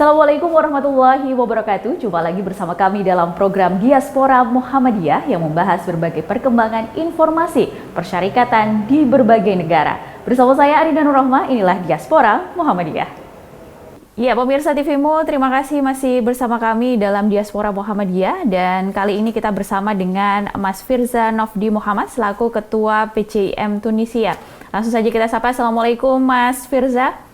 Assalamualaikum warahmatullahi wabarakatuh. Jumpa lagi bersama kami dalam program Diaspora Muhammadiyah yang membahas berbagai perkembangan informasi persyarikatan di berbagai negara. Bersama saya Arina Nur Rahma, inilah Diaspora Muhammadiyah. Ya, pemirsa TVMU, terima kasih masih bersama kami dalam Diaspora Muhammadiyah, dan kali ini kita bersama dengan Mas Firza Nofdi Muhammad selaku Ketua PCIM Tunisia. Langsung saja kita sapa. Assalamualaikum Mas Firza.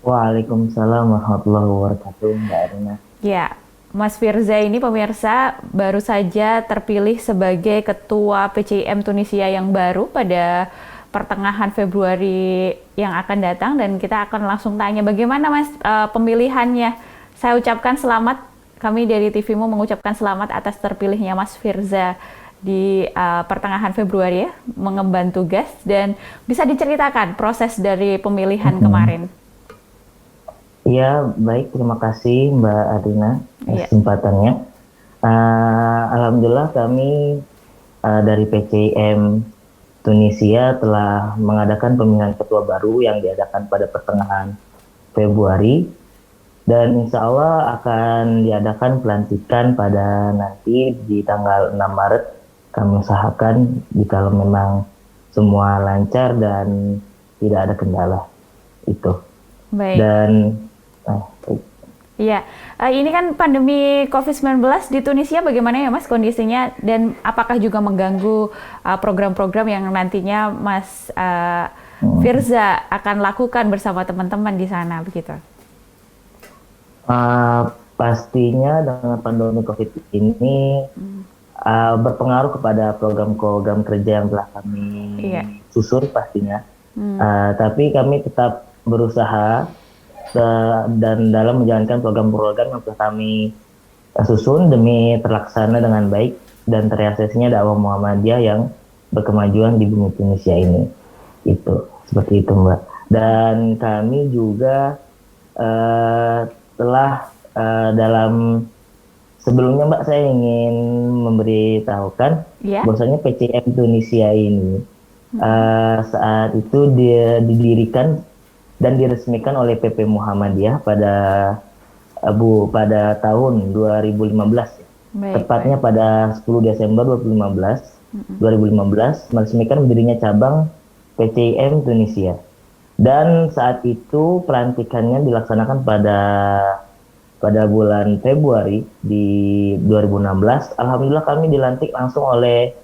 Waalaikumsalam warahmatullahi wabarakatuh, Mbak Arina. Ya, Mas Firza ini pemirsa baru saja terpilih sebagai Ketua PCIM Tunisia yang baru pada pertengahan Februari yang akan datang, dan kita akan langsung tanya bagaimana Mas pemilihannya. Saya ucapkan selamat, kami dari TVMU mengucapkan selamat atas terpilihnya Mas Firza di pertengahan Februari ya, mengemban tugas, dan bisa diceritakan proses dari pemilihan kemarin. Ya, baik. Terima kasih Mbak Arina kesempatannya. Alhamdulillah kami dari PCIM Tunisia telah mengadakan pemilihan ketua baru yang diadakan pada pertengahan Februari. Dan insya Allah akan diadakan pelantikan pada nanti di tanggal 6 Maret. Kami usahakan jika memang semua lancar dan tidak ada kendala. Itu. Baik. Dan iya, ini kan pandemi COVID-19 di Tunisia bagaimana ya Mas kondisinya, dan apakah juga mengganggu program-program yang nantinya Mas Firza akan lakukan bersama teman-teman di sana begitu? Pastinya dengan pandemi COVID ini berpengaruh kepada program-program kerja yang telah kami susun pastinya. Tapi kami tetap berusaha dan dalam menjalankan program-program yang telah kami susun demi terlaksana dengan baik dan terrealisasinya dakwah Muhammadiyah yang berkemajuan di bumi Tunisia ini. Itu seperti itu Mbak. Dan kami juga telah dalam sebelumnya Mbak, saya ingin memberitahukan bahwasanya PCIM Tunisia ini saat itu didirikan dan diresmikan oleh PP Muhammadiyah pada tahun 2015 ya. Tepatnya pada 10 Desember 2015 meresmikan berdirinya cabang PCIM Tunisia. Dan saat itu pelantikannya dilaksanakan pada bulan Februari di 2016. Alhamdulillah kami dilantik langsung oleh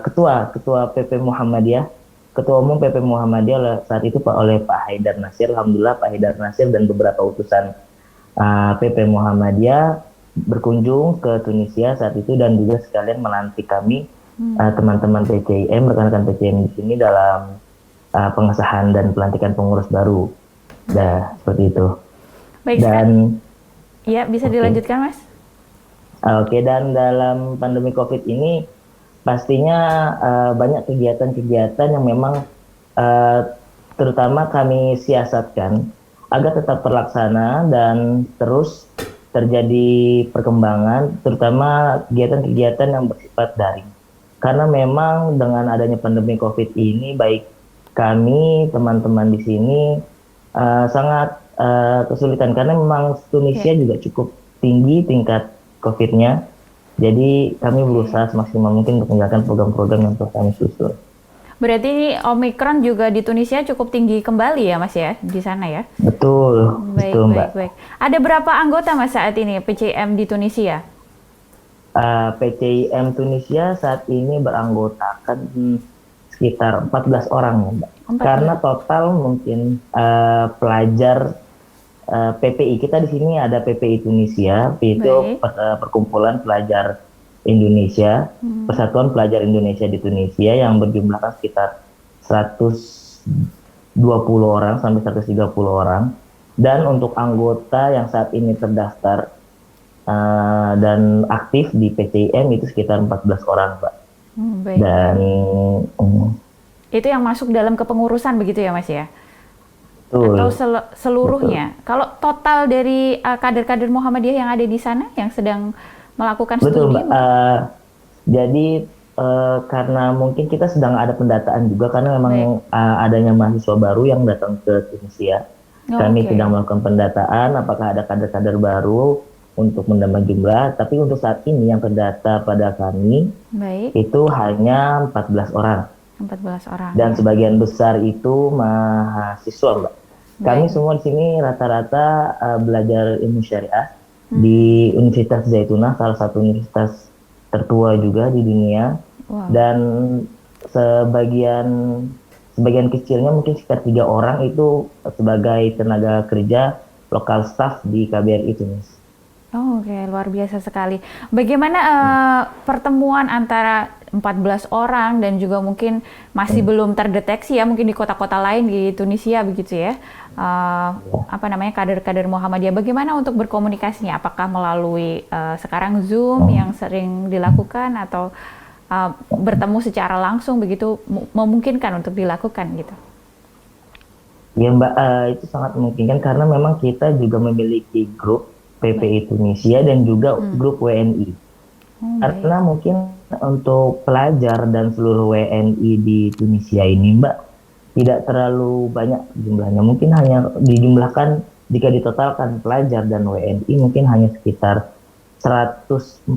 ketua PP Muhammadiyah, Ketua Umum PP Muhammadiyah saat itu oleh Pak Haidar Nasir. Alhamdulillah Pak Haidar Nasir dan beberapa utusan PP Muhammadiyah berkunjung ke Tunisia saat itu, dan juga sekalian melantik kami teman-teman PCIM, rekan-rekan PCIM di sini dalam pengesahan dan pelantikan pengurus baru. Seperti itu. Baik, dan ya bisa dilanjutkan Mas. Oke, dan dalam pandemi COVID ini pastinya banyak kegiatan-kegiatan yang memang terutama kami siasatkan agar tetap terlaksana dan terus terjadi perkembangan, terutama kegiatan-kegiatan yang bersifat daring. Karena memang dengan adanya pandemi COVID ini, baik kami, teman-teman di sini sangat kesulitan, karena memang Tunisia juga cukup tinggi tingkat COVID-nya. Jadi kami berusaha semaksimal mungkin untuk menjalankan program-program yang telah kami susun. Berarti Omikron juga di Tunisia cukup tinggi kembali ya Mas ya, di sana ya? Betul, betul Mbak. Baik. Ada berapa anggota Mas saat ini PCIM di Tunisia? PCIM Tunisia saat ini beranggotakan sekitar 14 orang ya Mbak. Karena total mungkin pelajar PPI kita di sini ada PPI Tunisia, itu perkumpulan pelajar Indonesia, Persatuan Pelajar Indonesia di Tunisia, yang berjumlah sekitar 120 orang sampai 130 orang. Dan untuk anggota yang saat ini terdaftar dan aktif di PCIM itu sekitar 14 orang, Pak. Dan itu yang masuk dalam kepengurusan begitu ya Mas ya? Betul. Atau seluruhnya? Betul. Kalau total dari kader-kader Muhammadiyah yang ada di sana yang sedang melakukan studi? Betul, jadi karena mungkin kita sedang ada pendataan juga, karena memang adanya mahasiswa baru yang datang ke Tunisia. Kami Oke, sedang melakukan pendataan apakah ada kader-kader baru untuk menambah jumlah, tapi untuk saat ini yang terdata pada kami baik. itu hanya 14 orang. 14 orang Dan ya. sebagian besar itu mahasiswa, Mbak. Kami Baik. semua di sini rata-rata belajar ilmu syariah Hmm, di Universitas Zaitunah, salah satu universitas tertua juga di dunia. wow. Dan sebagian sebagian kecilnya mungkin sekitar 3 orang itu sebagai tenaga kerja lokal staff di KBRI Tunis. Oh, oke, luar biasa sekali. Bagaimana pertemuan antara 14 orang dan juga mungkin masih Hmm. belum terdeteksi ya, mungkin di kota-kota lain di Tunisia begitu ya. Eh, apa namanya kader-kader Muhammadiyah. Bagaimana untuk berkomunikasinya? Apakah melalui sekarang Zoom Oh. yang sering dilakukan atau bertemu secara langsung begitu memungkinkan untuk dilakukan gitu? Ya Mbak, itu sangat memungkinkan karena memang kita juga memiliki grup Baik. PPI Tunisia dan juga Hmm. grup WNI. Oh, baik. Karena mungkin untuk pelajar dan seluruh WNI di Tunisia ini Mbak, tidak terlalu banyak jumlahnya. Mungkin hanya dijumlahkan jika ditotalkan pelajar dan WNI mungkin hanya sekitar 140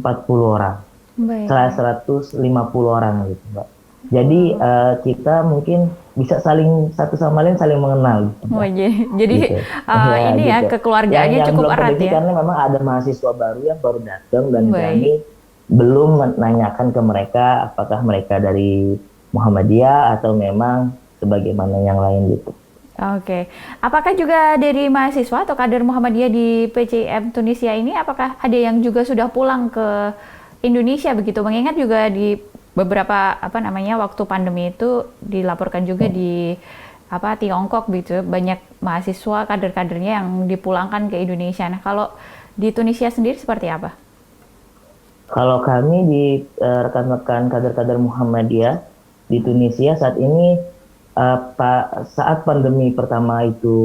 orang. Baik, Salah baik. 150 orang gitu Mbak. Jadi Wow. kita mungkin bisa saling satu sama lain saling mengenal gitu Wah, Mbak. jadi Gitu. Ya ini ya gitu. kekeluargaannya Yang cukup belum erat terdeteksi ya. karena memang ada mahasiswa baru yang baru datang dan Baik. kami belum menanyakan ke mereka apakah mereka dari Muhammadiyah atau memang sebagaimana yang lain gitu. Oke. Apakah juga dari mahasiswa atau kader Muhammadiyah di PCM Tunisia ini apakah ada yang juga sudah pulang ke Indonesia begitu? Mengingat juga di beberapa apa namanya waktu pandemi itu dilaporkan juga di apa Tiongkok gitu banyak mahasiswa kader-kadernya yang dipulangkan ke Indonesia. Nah, kalau di Tunisia sendiri seperti apa? Kalau kami di rekan-rekan kader-kader Muhammadiyah di Tunisia saat ini saat pandemi pertama itu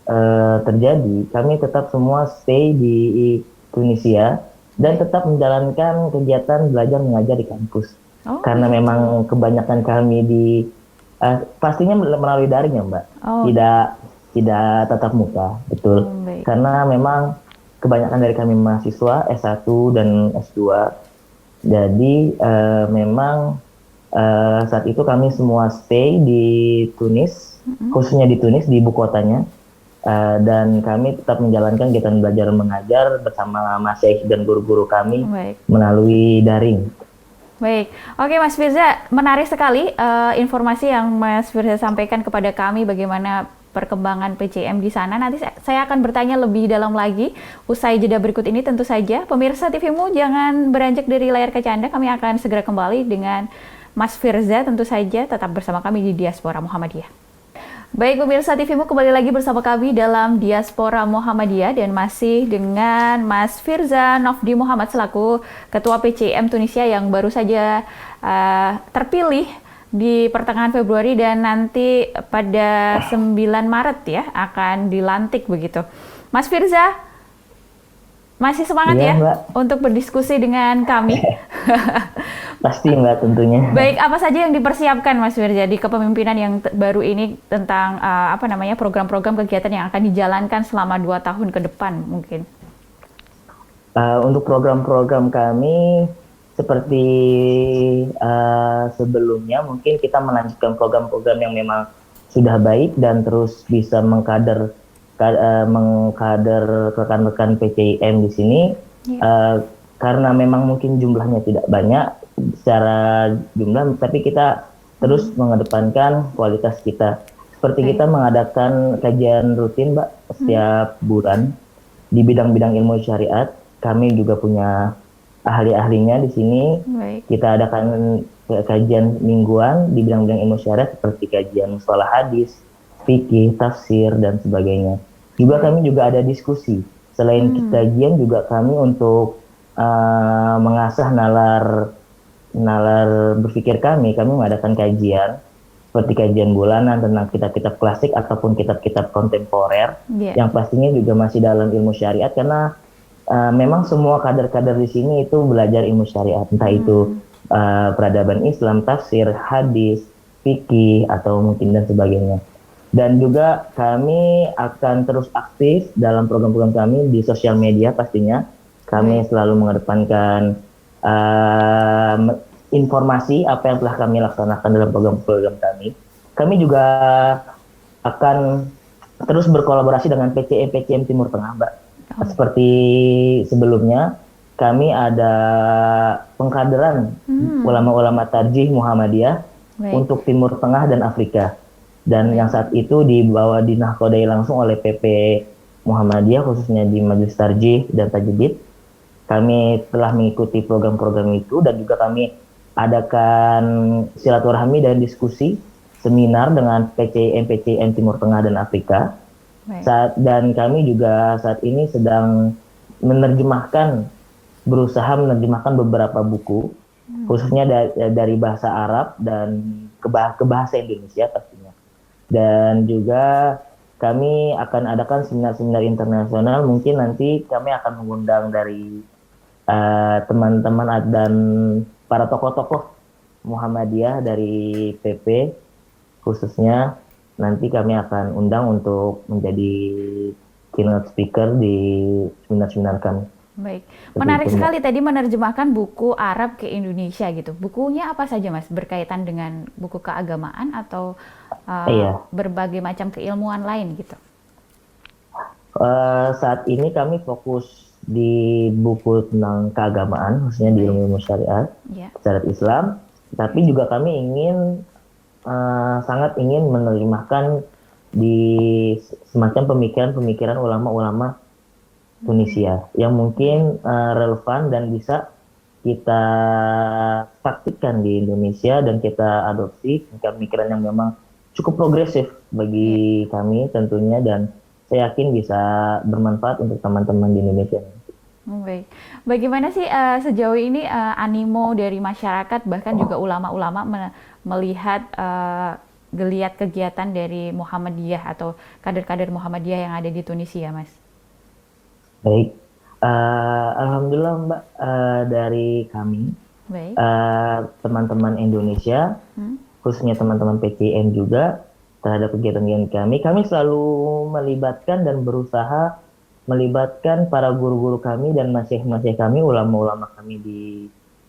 Hmm. terjadi, kami tetap semua stay di Tunisia dan Baik. tetap menjalankan kegiatan belajar mengajar di kampus. Oh, Karena begitu. memang kebanyakan kami di pastinya melalui daring ya Mbak, Oh, tidak tidak tatap muka, betul. baik. Karena memang kebanyakan dari kami mahasiswa S1 dan S2, jadi memang saat itu kami semua stay di Tunis, Mm-mm. khususnya di Tunis di ibu kotanya. Dan kami tetap menjalankan kegiatan belajar mengajar bersama masyaikh dan guru-guru kami Baik. melalui daring. Baik, oke Mas Firza, menarik sekali informasi yang Mas Firza sampaikan kepada kami bagaimana perkembangan PCM di sana. Nanti saya akan bertanya lebih dalam lagi usai jeda berikut ini tentu saja. Pemirsa TVmu jangan beranjak dari layar kaca Anda, kami akan segera kembali dengan Mas Firza tentu saja, tetap bersama kami di Diaspora Muhammadiyah. Baik pemirsa TVmu, kembali lagi bersama kami dalam Diaspora Muhammadiyah dan masih dengan Mas Firza Nofdi Muhammad selaku Ketua PCM Tunisia yang baru saja terpilih di pertengahan Februari dan nanti pada 9 Maret ya akan dilantik begitu. Mas Firza, masih semangat Iya ya Mbak, untuk berdiskusi dengan kami? pasti Mbak tentunya. Baik, apa saja yang dipersiapkan Mas Firza di kepemimpinan yang baru ini tentang apa namanya program-program kegiatan yang akan dijalankan selama 2 tahun ke depan mungkin? Untuk program-program kami seperti sebelumnya, mungkin kita melanjutkan program-program yang memang sudah baik dan terus bisa mengkader rekan-rekan PCIM di sini. Ya. Karena memang mungkin jumlahnya tidak banyak secara jumlah, tapi kita terus mengedepankan kualitas kita. Seperti Baik. kita mengadakan kajian rutin, Mbak, setiap bulan di bidang-bidang ilmu syariat. Kami juga punya ahli-ahlinya di sini. Baik. Kita adakan kajian mingguan di bidang-bidang ilmu syariat seperti kajian mustalah hadis, fikih, tafsir, dan sebagainya. Juga kami juga ada diskusi. Selain kajian juga kami untuk mengasah nalar berpikir kami mengadakan kajian seperti kajian bulanan tentang kitab-kitab klasik ataupun kitab-kitab kontemporer Ya. yang pastinya juga masih dalam ilmu syariat karena memang semua kader-kader di sini itu belajar ilmu syariat, entah itu peradaban Islam, tafsir, hadis, fikih atau mungkin dan sebagainya. Dan juga kami akan terus aktif dalam program-program kami di sosial media pastinya. Kami Baik. selalu mengedepankan uh, informasi apa yang telah kami laksanakan dalam program-program kami. Kami juga akan terus berkolaborasi dengan PCM Timur Tengah, Mbak. Oh, Seperti sebelumnya, kami ada pengkaderan hmm, ulama-ulama tarjih Muhammadiyah baik, untuk Timur Tengah dan Afrika. Dan baik, yang saat itu dibawa dinakodai langsung oleh PP Muhammadiyah, khususnya di Majelis Tarjih dan Tajdid. Kami telah mengikuti program-program itu dan juga kami adakan silaturahmi dan diskusi seminar dengan PCM Timur Tengah dan Afrika. baik. Dan kami juga saat ini sedang menerjemahkan, berusaha menerjemahkan beberapa buku, khususnya dari bahasa Arab dan ke bahasa Indonesia pastinya. Dan juga kami akan adakan seminar-seminar internasional. Mungkin nanti kami akan mengundang dari teman-teman dan para tokoh-tokoh Muhammadiyah dari PP khususnya. Nanti kami akan undang untuk menjadi keynote speaker di seminar-seminar kami. Baik, Seperti menarik itu, Mbak. sekali tadi menerjemahkan buku Arab ke Indonesia gitu. Bukunya apa saja Mas? Berkaitan dengan buku keagamaan atau Iya, berbagai macam keilmuan lain gitu? saat ini kami fokus di buku tentang keagamaan, khususnya di Baik, ilmu syariat, ya, syariat Islam. Tapi juga kami sangat ingin menerjemahkan di semacam pemikiran-pemikiran ulama-ulama Tunisia yang baik. mungkin relevan dan bisa kita praktikkan di Indonesia dan kita adopsi pemikiran yang memang cukup progresif Iya. bagi kami tentunya, dan saya yakin bisa bermanfaat untuk teman-teman di Indonesia. Baik. Bagaimana sih sejauh ini animo dari masyarakat bahkan juga ulama-ulama melihat geliat kegiatan dari Muhammadiyah atau kader-kader Muhammadiyah yang ada di Tunisia, Mas? Baik, Alhamdulillah Mbak, dari kami Baik. teman-teman Indonesia, Hmm? khususnya teman-teman PCM juga, terhadap kegiatan-kegiatan kami selalu melibatkan dan berusaha melibatkan para guru-guru kami dan masyayikh-masyayikh kami, ulama-ulama kami di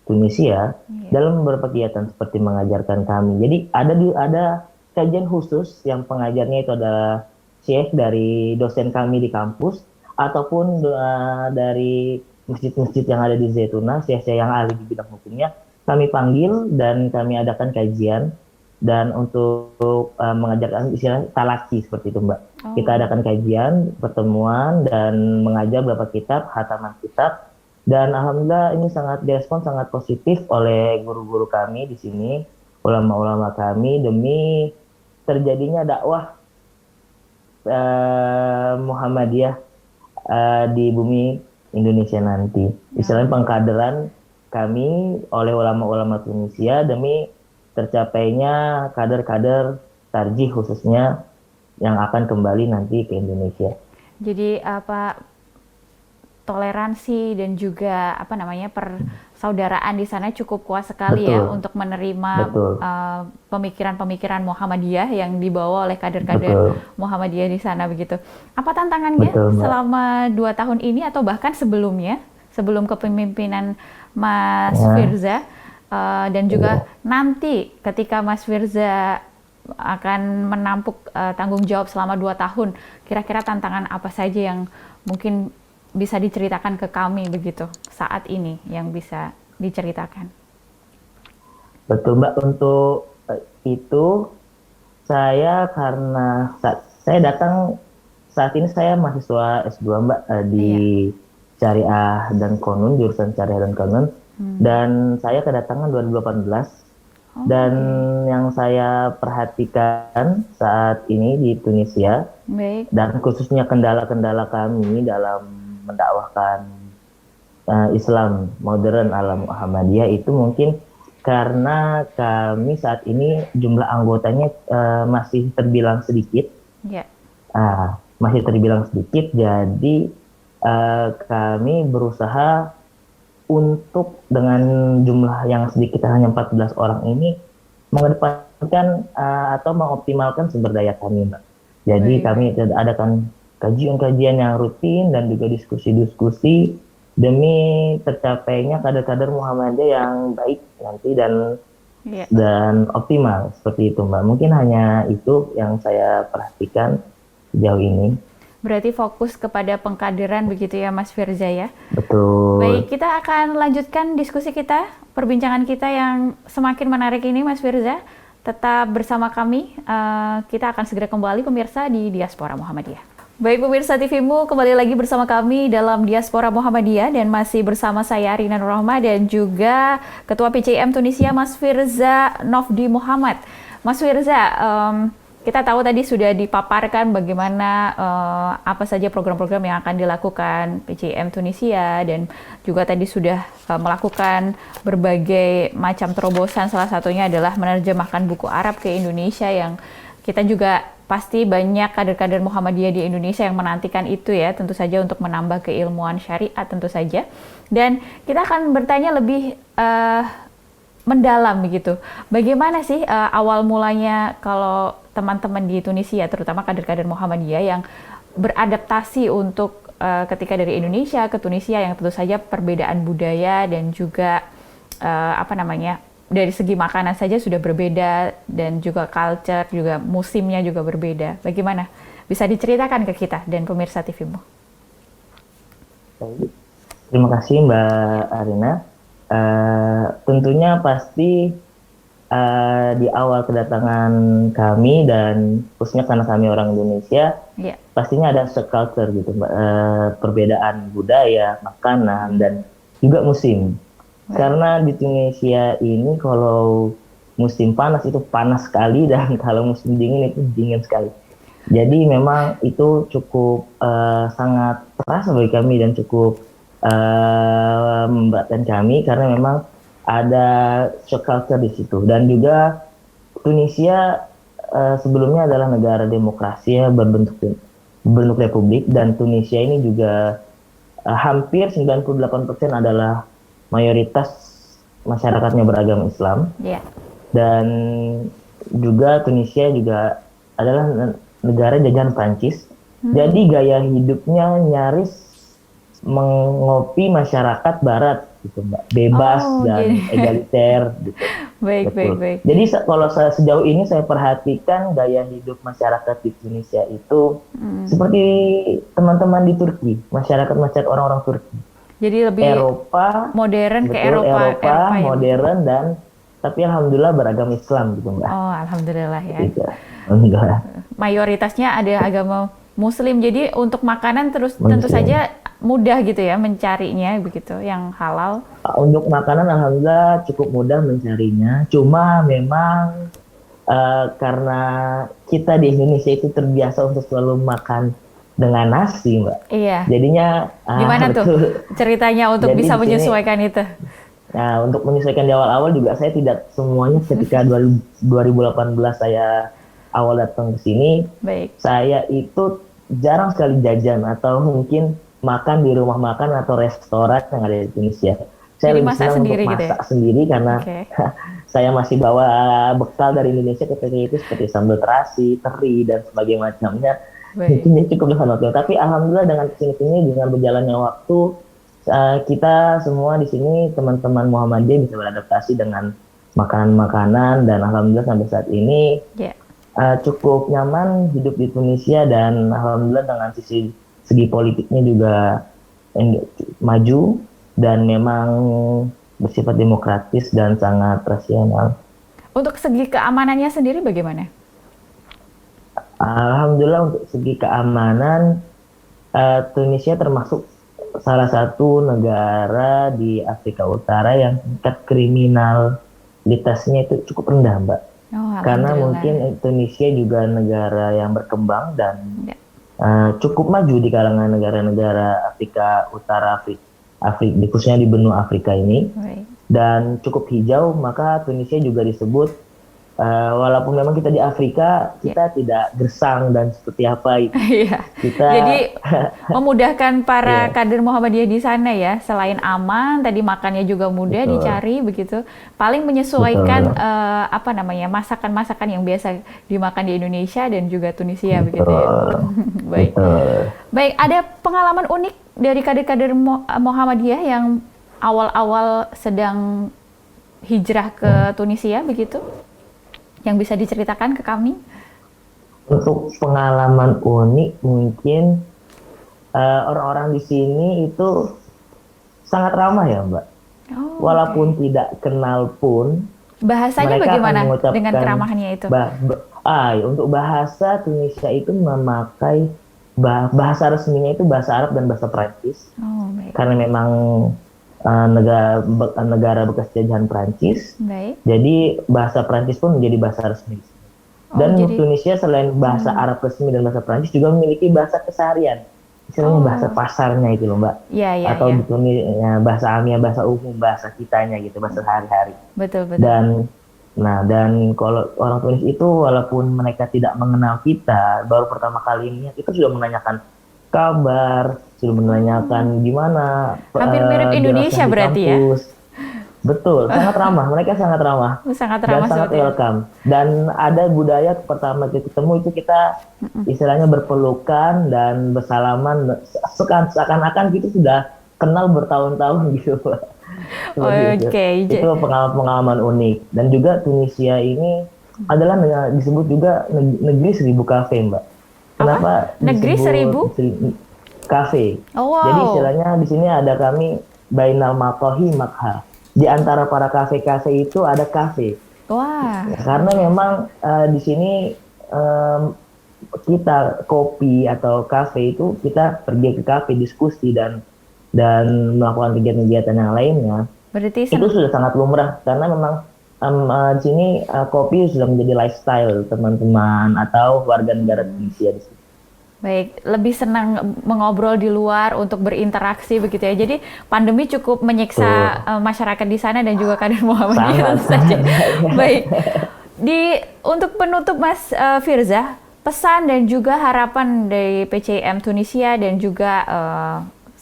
Tunisia Iya. dalam beberapa kegiatan seperti mengajarkan kami. Jadi ada kajian khusus yang pengajarnya itu adalah syekh dari dosen kami di kampus ataupun dari masjid-masjid yang ada di Zaytuna, syekh-syekh yang ahli di bidang hukumnya, kami panggil dan kami adakan kajian dan untuk mengajarkan istilah talaki seperti itu, Mbak. Kita Oh, adakan kajian, pertemuan dan mengajar beberapa kitab, hataman kitab, dan alhamdulillah ini sangat direspon sangat positif oleh guru-guru kami di sini, ulama-ulama kami, demi terjadinya dakwah Muhammadiyah di bumi Indonesia nanti. oh, Istilahnya pengkaderan kami oleh ulama-ulama Tunisia demi tercapainya kader-kader tarjih khususnya yang akan kembali nanti ke Indonesia. jadi apa toleransi dan juga apa namanya persaudaraan di sana cukup kuat sekali ya Betul, untuk menerima betul, pemikiran-pemikiran Muhammadiyah yang dibawa oleh kader-kader betul, Muhammadiyah di sana begitu. Apa tantangannya betul, Mbak. selama 2 tahun ini atau bahkan sebelumnya, sebelum kepemimpinan Mas Ya, Firza dan juga iya. nanti ketika Mas Firza akan menampuk tanggung jawab selama 2 tahun, kira-kira tantangan apa saja yang mungkin bisa diceritakan ke kami begitu saat ini yang bisa diceritakan. Betul, Mbak. Untuk itu saya karena saya datang saat ini saya mahasiswa S2, Mbak, di Iya. Syariah dan Qanun, jurusan Syariah dan Qanun. Dan saya kedatangan 2018, Oh, dan oke. yang saya perhatikan saat ini di Tunisia Baik. dan khususnya kendala-kendala kami dalam mendakwahkan Islam modern ala Muhammadiyah itu mungkin karena kami saat ini jumlah anggotanya masih terbilang sedikit. Ya. Masih terbilang sedikit, jadi kami berusaha untuk dengan jumlah yang sedikit hanya 14 orang ini mengedepankan atau mengoptimalkan sumber daya kami, Mbak. Jadi Baik. kami adakan kajian-kajian yang rutin dan juga diskusi-diskusi demi tercapainya kader-kader Muhammadiyah yang baik nanti Iya. dan optimal seperti itu Mbak. Mungkin hanya itu yang saya perhatikan sejauh ini. Berarti fokus kepada pengkaderan begitu ya Mas Firza ya. Betul. Baik, kita akan lanjutkan diskusi kita, perbincangan kita yang semakin menarik ini Mas Firza. Tetap bersama kami, kita akan segera kembali pemirsa di Diaspora Muhammadiyah. Baik pemirsa TVmu, kembali lagi bersama kami dalam Diaspora Muhammadiyah dan masih bersama saya Rina Nur Rahma dan juga Ketua PCM Tunisia Mas Firza Nofdi Muhammad. Mas Firza, kita tahu tadi sudah dipaparkan bagaimana apa saja program-program yang akan dilakukan PCM Tunisia dan juga tadi sudah melakukan berbagai macam terobosan, salah satunya adalah menerjemahkan buku Arab ke Indonesia yang kita juga pasti banyak kader-kader Muhammadiyah di Indonesia yang menantikan itu ya, tentu saja untuk menambah keilmuan syariat tentu saja. Dan kita akan bertanya lebih mendalam begitu. Bagaimana sih awal mulanya kalau teman-teman di Tunisia, terutama kader-kader Muhammadiyah yang beradaptasi untuk ketika dari Indonesia ke Tunisia yang tentu saja perbedaan budaya dan juga dari segi makanan saja sudah berbeda dan juga culture, juga musimnya juga berbeda. Bagaimana? Bisa diceritakan ke kita dan pemirsa TVmu. Terima kasih Mbak Arina. Tentunya pasti di awal kedatangan kami dan khususnya karena kami orang Indonesia, pastinya ada culture gitu, Mbak. Perbedaan budaya, makanan dan juga musim. Karena di Tunisia ini kalau musim panas itu panas sekali dan kalau musim dingin itu dingin sekali. Jadi memang itu cukup sangat terasa bagi kami dan cukup memberatkan kami karena memang ada shock culture di situ. Dan juga Tunisia sebelumnya adalah negara demokrasi ya, berbentuk republik, dan Tunisia ini juga hampir 98% adalah mayoritas masyarakatnya beragama Islam. Dan juga Tunisia juga adalah negara jajahan Prancis. Jadi gaya hidupnya nyaris mengopi masyarakat barat gitu Mbak, bebas dan egaliter gitu. Baik. Jadi kalau sejauh ini saya perhatikan gaya hidup masyarakat di Tunisia itu seperti teman-teman di Turki, masyarakat orang-orang Turki. Jadi lebih Eropa modern, betul, ke Eropa ya, modern dan tapi alhamdulillah beragama Islam gitu Mbak. Oh alhamdulillah ya. Gitu. Alhamdulillah. Mayoritasnya ada agama Muslim, jadi untuk makanan tentu saja mudah gitu ya mencarinya begitu, yang halal. Untuk makanan alhamdulillah cukup mudah mencarinya. Cuma memang karena kita di Indonesia itu terbiasa untuk selalu makan dengan nasi, Mbak. Iya. Jadinya gimana tuh ceritanya untuk bisa menyesuaikan itu? Nah, untuk menyesuaikan di awal-awal juga saya tidak semuanya ketika 2018 saya awal datang ke sini. Baik. Saya itu jarang sekali jajan atau mungkin makan di rumah makan atau restoran yang ada di Tunisia. Saya lebih senang untuk masak sendiri karena saya masih bawa bekal dari Indonesia ketika itu seperti sambal terasi, teri dan sebagainya macamnya. Mungkin cukup dengan waktu. Tapi alhamdulillah dengan kesini-sini dengan berjalannya waktu kita semua di sini teman-teman Muhammadiyah bisa beradaptasi dengan makanan-makanan dan alhamdulillah sampai saat ini cukup nyaman hidup di Tunisia dan alhamdulillah dengan segi politiknya juga maju dan memang bersifat demokratis dan sangat rasional. Untuk segi keamanannya sendiri bagaimana? Alhamdulillah untuk segi keamanan Tunisia termasuk salah satu negara di Afrika Utara yang tingkat kriminalitasnya itu cukup rendah, Mbak. Karena mungkin Tunisia juga negara yang berkembang dan cukup maju di kalangan negara-negara Afrika Utara, khususnya di benua Afrika ini, dan cukup hijau, maka Tunisia juga disebut walaupun memang kita di Afrika, Ya. kita tidak gersang dan seperti apa itu. Iya. Kita, Jadi memudahkan para ya, kader Muhammadiyah di sana ya. Selain aman, tadi makannya juga mudah betul, dicari begitu. Paling menyesuaikan betul, apa namanya masakan-masakan yang biasa dimakan di Indonesia dan juga Tunisia begitu ya. betul, Baik. betul. Baik, ada pengalaman unik dari kader-kader Muhammadiyah yang awal-awal sedang hijrah ke Tunisia begitu? Yang bisa diceritakan ke kami? Untuk pengalaman unik mungkin orang-orang di sini itu sangat ramah ya Mbak. Oh, oke. Walaupun tidak kenal pun, Bahasanya mereka akan bagaimana dengan mengucapkan keramahannya itu? untuk bahasa Tunisia itu memakai bahasa resminya itu bahasa Arab dan bahasa Prancis Oh, baik. karena memang negara bekas jajahan Prancis. Baik. Jadi bahasa Prancis pun menjadi bahasa resmi. Oh, Dan jadi Tunisia selain bahasa hmm. Arab resmi dan bahasa Prancis juga memiliki bahasa keseharian. Istilahnya bahasa Oh, pasarnya itu loh Mbak. ya, ya, Atau ya. di Tunisia bahasa alamiah, bahasa umum, bahasa kitanya gitu, bahasa sehari-hari. Betul, betul. Dan dan kalau orang Tunis itu walaupun mereka tidak mengenal kita, baru pertama kali ini kita sudah menanyakan kabar, sudah Oh, menanyakan gimana hampir mirip dirasanya Indonesia di berarti ya? kampus. Betul, sangat ramah. Mereka sangat ramah Sangat dan ramah sangat seperti itu. welcome. Dan ada budaya pertama kita ketemu itu kita istilahnya berpelukan dan bersalaman seakan-akan kita sudah kenal bertahun-tahun gitu, Pak. Seperti itu. Oke, Itu pengalaman-pengalaman unik. Dan juga Tunisia ini adalah disebut juga negeri seribu kafe, Mbak. apa? Kenapa Negeri disebut seribu? kafe? Oh, Jadi wow. istilahnya di sini ada kami Bainal Maqahi Makha. Di antara para kafe-kafe itu ada kafe. Wah, Ya, karena memang di sini em, kita kopi atau kafe itu kita pergi ke kafe diskusi dan melakukan kegiatan-kegiatan yang lainnya berarti itu sudah sangat lumrah karena memang di sini kopi sudah menjadi lifestyle teman-teman atau warga negara Indonesia di sini. baik, lebih senang mengobrol di luar untuk berinteraksi begitu ya. Jadi pandemi cukup menyiksa Tuh, masyarakat di sana dan juga kader Muhammadiyah sangat tentu saja. sangat Baik, untuk penutup Mas Firza, pesan dan juga harapan dari PCM Tunisia dan juga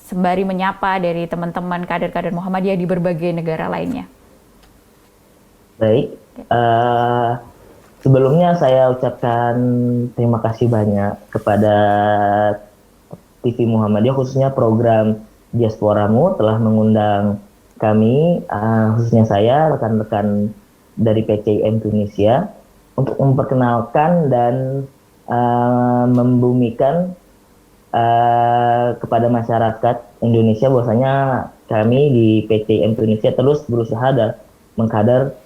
sembari menyapa dari teman-teman kader-kader Muhammadiyah di berbagai negara lainnya. baik. Eh, Sebelumnya saya ucapkan terima kasih banyak kepada TV Muhammadiyah khususnya program Diasporamu telah mengundang kami, khususnya saya, rekan-rekan dari PCIM Tunisia untuk memperkenalkan dan membumikan kepada masyarakat Indonesia bahwasanya kami di PCIM Tunisia terus berusaha dan mengkader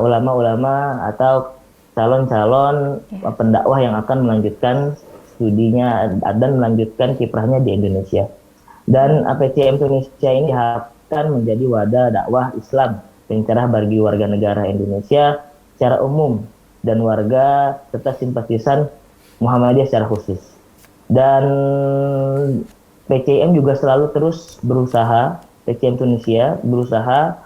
ulama-ulama atau calon-calon Ya. pendakwah yang akan melanjutkan studinya dan melanjutkan kiprahnya di Indonesia. Dan APCM Indonesia ini diharapkan menjadi wadah dakwah Islam pencerah bagi warga negara Indonesia secara umum dan warga serta simpatisan Muhammadiyah secara khusus. Dan PCM juga selalu terus berusaha, PCM Tunisia berusaha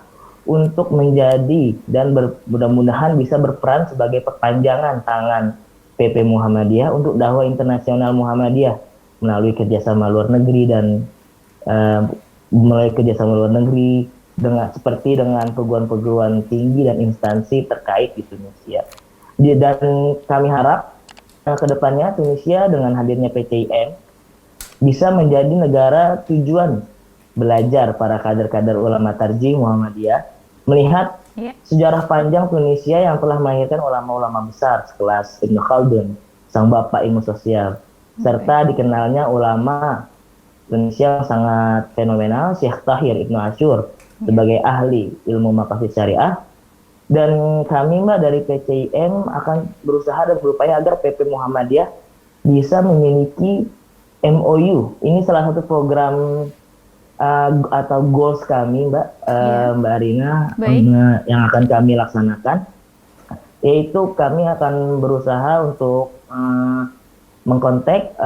untuk menjadi dan mudah-mudahan bisa berperan sebagai perpanjangan tangan PP Muhammadiyah untuk dakwah internasional Muhammadiyah melalui kerjasama luar negeri dan uh, melalui kerjasama luar negeri dengan perguruan-perguruan tinggi dan instansi terkait di Tunisia. Dan kami harap ke depannya Tunisia dengan hadirnya PCIM bisa menjadi negara tujuan belajar para kader-kader ulama tarjih Muhammadiyah, melihat Ya. sejarah panjang Tunisia yang telah melahirkan ulama-ulama besar sekelas Ibn Khaldun, sang bapak ilmu sosial, Oke. serta dikenalnya ulama Tunisia yang sangat fenomenal, Syekh Tahir Ibnu Asyur Ya. sebagai ahli ilmu maqasid syariah. Dan kami Mbak dari PCIM akan berusaha dan berupaya agar PP Muhammadiyah bisa memiliki MOU. Ini salah satu program atau goals kami, Ya. Mbak Rina, Baik. yang akan kami laksanakan, yaitu kami akan berusaha untuk mengkontak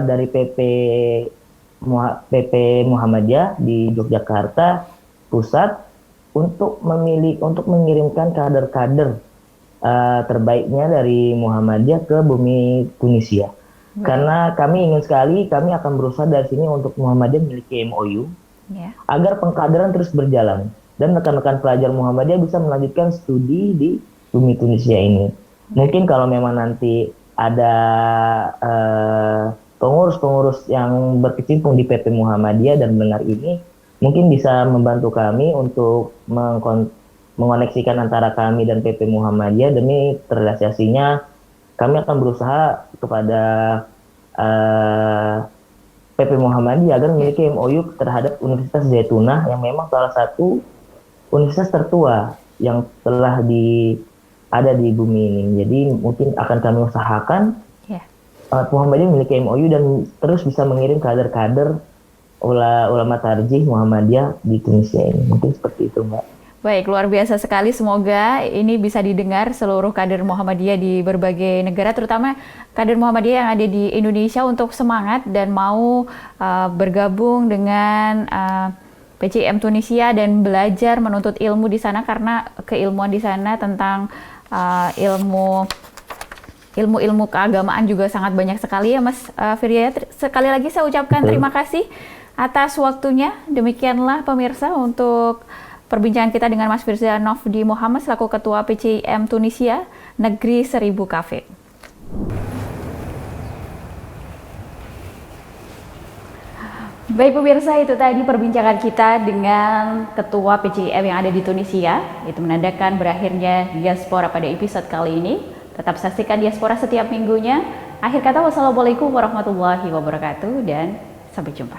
dari PP Muhammadiyah di Yogyakarta pusat untuk mengirimkan kader-kader terbaiknya dari Muhammadiyah ke bumi Tunisia. Karena kami ingin sekali, kami akan berusaha dari sini untuk Muhammadiyah memiliki MOU Ya. agar pengkaderan terus berjalan dan rekan-rekan pelajar Muhammadiyah bisa melanjutkan studi di bumi Tunisia ini. Mungkin kalau memang nanti ada pengurus-pengurus yang berkecimpung di PP Muhammadiyah dan mendengar ini, mungkin bisa membantu kami untuk mengoneksikan antara kami dan PP Muhammadiyah demi terrealisasinya. Kami akan berusaha kepada PP Muhammadiyah agar memiliki MOU terhadap Universitas Zaitunah yang memang salah satu universitas tertua yang telah ada di bumi ini. Jadi mungkin akan kami usahakan Muhammadiyah memiliki MOU dan terus bisa mengirim kader-kader ulama tarjih Muhammadiyah di Tunisia ini. Mungkin seperti itu, Mbak. Baik, luar biasa sekali. Semoga ini bisa didengar seluruh kader Muhammadiyah di berbagai negara, terutama kader Muhammadiyah yang ada di Indonesia untuk semangat dan mau bergabung dengan PCIM Tunisia dan belajar menuntut ilmu di sana, karena keilmuan di sana tentang ilmu keagamaan juga sangat banyak sekali ya Mas Firya. Sekali lagi saya ucapkan terima kasih atas waktunya. Demikianlah pemirsa untuk perbincangan kita dengan Mas Firza Nofdi Muhammad selaku Ketua PCIM Tunisia Negeri Seribu Cafe. Baik pemirsa, itu tadi perbincangan kita dengan Ketua PCIM yang ada di Tunisia. Itu menandakan berakhirnya diaspora pada episode kali ini. Tetap saksikan diaspora setiap minggunya. Akhir kata, wassalamualaikum warahmatullahi wabarakatuh dan sampai jumpa.